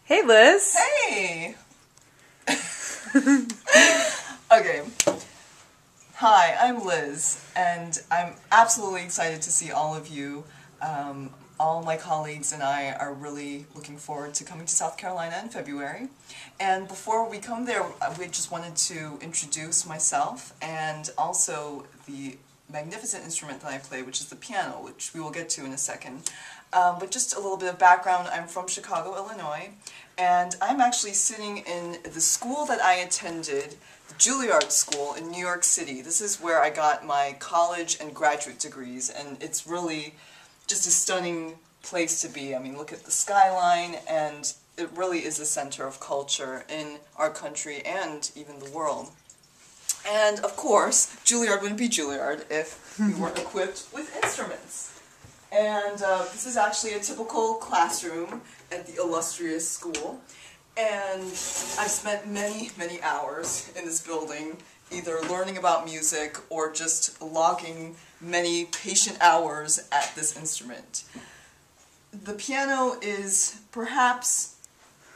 Hey, Liz. Hey! Okay. Hi, I'm Liz, and I'm absolutely excited to see all of you. All my colleagues and I are really looking forward to coming to South Carolina in February. And before we come there, we just wanted to introduce myself and also the magnificent instrument that I play, which is the piano, which we will get to in a second. But just a little bit of background, I'm from Chicago, Illinois, and I'm actually sitting in the school that I attended, the Juilliard School in New York City. This is where I got my college and graduate degrees, and it's really just a stunning place to be. I mean, look at the skyline, and it really is a center of culture in our country and even the world. And of course, Juilliard wouldn't be Juilliard if we weren't equipped with instruments. And this is actually a typical classroom at the illustrious school. And I've spent many, many hours in this building, either learning about music or just logging many patient hours at this instrument. The piano is perhaps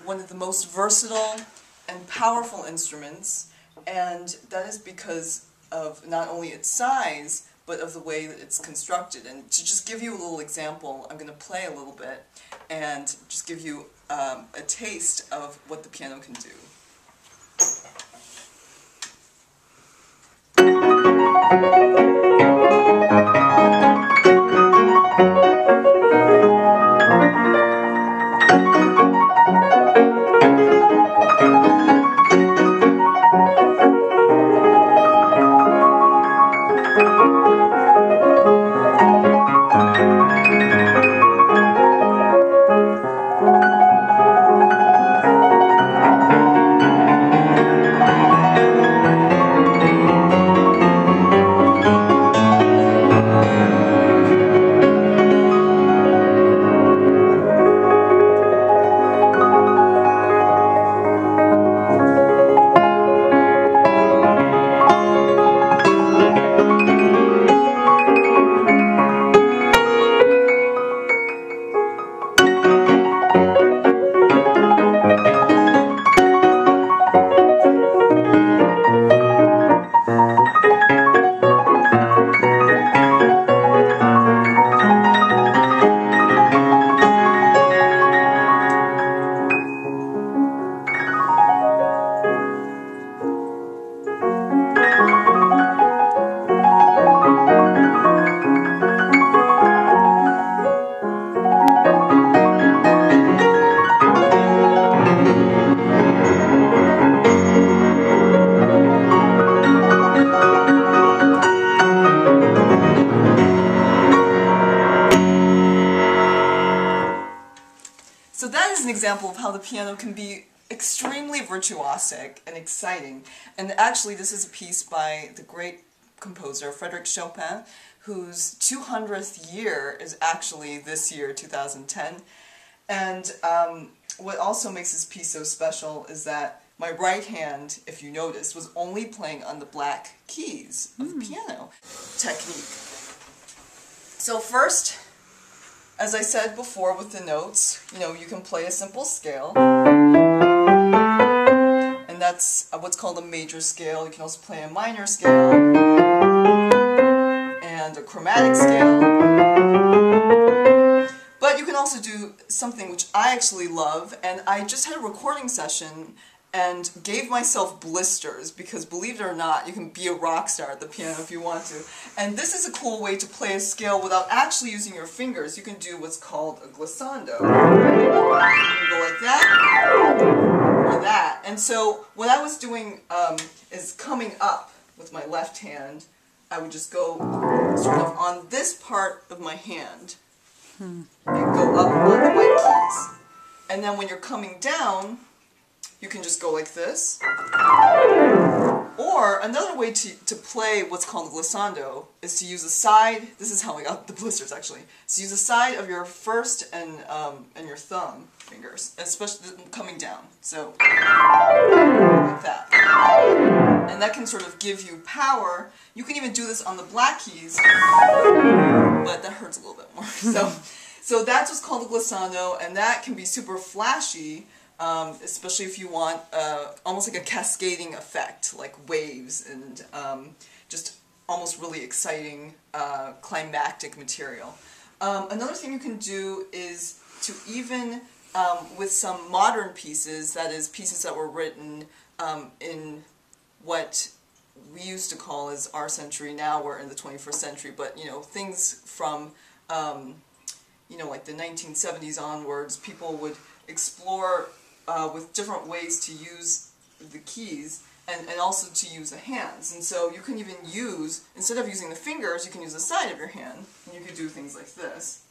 one of the most versatile and powerful instruments, and that is because of not only its size, but of the way that it's constructed. And to just give you a little example, I'm going to play a little bit and just give you a taste of what the piano can do. So that is an example of how the piano can be extremely virtuosic and exciting. And actually this is a piece by the great composer Frédéric Chopin, whose 200th year is actually this year, 2010. And what also makes this piece so special is that my right hand, if you notice, was only playing on the black keys of the piano. Technique. So first, as I said before with the notes, you can play a simple scale, and that's what's called a major scale. You can also play a minor scale, and a chromatic scale. But you can also do something which I actually love, and I just had a recording session and gave myself blisters, because believe it or not, you can be a rock star at the piano if you want to. And this is a cool way to play a scale without actually using your fingers. You can do what's called a glissando. You can go like that, or that. And so what I was doing is coming up with my left hand. I would just go sort of on this part of my hand and go up on the white keys. And then when you're coming down, you can just go like this. Or another way to play what's called glissando is to use the side. This is how I got the blisters actually. So use the side of your first and your thumb fingers, especially coming down. So like that. And that can sort of give you power. You can even do this on the black keys, but that hurts a little bit more. So that's what's called a glissando, and that can be super flashy. especially if you want almost like a cascading effect, like waves and just almost really exciting climactic material. Another thing you can do is to even, with some modern pieces, that is pieces that were written in what we used to call as our century, now we're in the 21st century, but you know, things from you know, like the 1970s onwards, people would explore with different ways to use the keys and also to use the hands. And so you can even use, instead of using the fingers, you can use the side of your hand, and you could do things like this.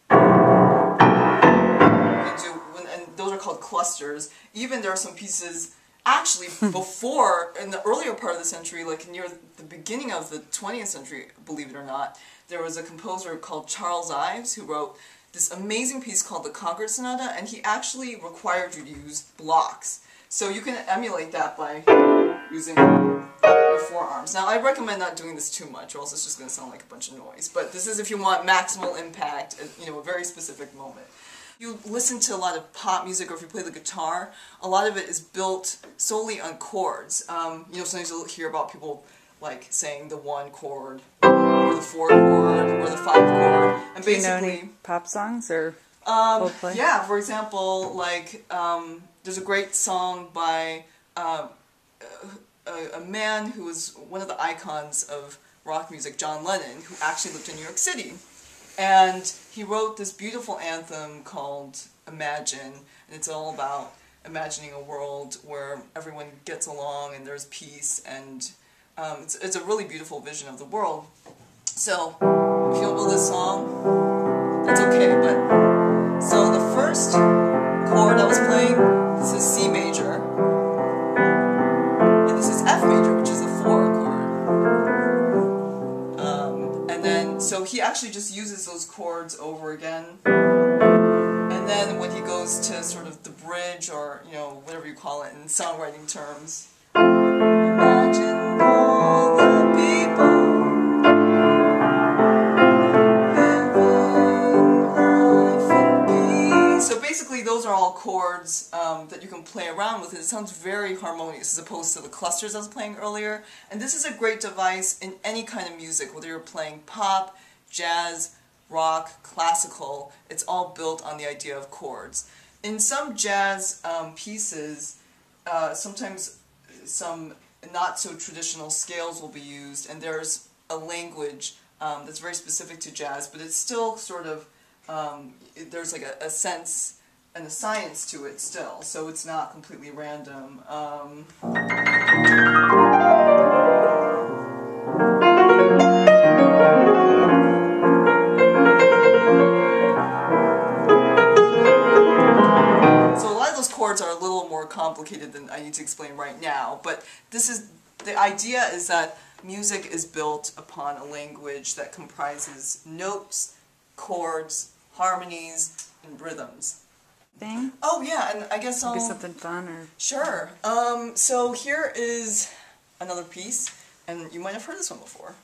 And those are called clusters. Even there are some pieces, actually before, in the earlier part of the century, like near the beginning of the 20th century, believe it or not, there was a composer called Charles Ives who wrote this amazing piece called the Concord Sonata, and he actually required you to use blocks. So you can emulate that by using your forearms. Now, I recommend not doing this too much, or else it's just going to sound like a bunch of noise. But this is if you want maximal impact at, you know, a very specific moment. You listen to a lot of pop music, or if you play the guitar, a lot of it is built solely on chords. You know, sometimes you'll hear about people like saying the 1 chord, or the 4 chord, or the 5 chord, and basically. Do you know any pop songs or Coldplay? Yeah, for example, like there's a great song by a man who was one of the icons of rock music, John Lennon, who actually lived in New York City. And he wrote this beautiful anthem called Imagine, and it's all about imagining a world where everyone gets along and there's peace, and it's a really beautiful vision of the world. So, if you don't know this song, that's okay, but... So the first chord I was playing, this is C major, and this is F major, which is a 4 chord. And then, so he actually just uses those chords over again. And then when he goes to sort of the bridge, or, you know, whatever you call it in songwriting terms, imagine all the people living life in peace. So basically those are all chords that you can play around with. It sounds very harmonious as opposed to the clusters I was playing earlier. And this is a great device in any kind of music, whether you're playing pop, jazz, rock, classical. It's all built on the idea of chords. In some jazz pieces, sometimes some not so traditional scales will be used, and there's a language that's very specific to jazz, but it's still sort of, there's like a sense and a science to it still, so it's not completely random. Chords are a little more complicated than I need to explain right now, but this is, the idea is that music is built upon a language that comprises notes, chords, harmonies, and rhythms. Thing? Oh yeah, and I guess I'll... Maybe something fun or... Sure. So here is another piece, and you might have heard this one before.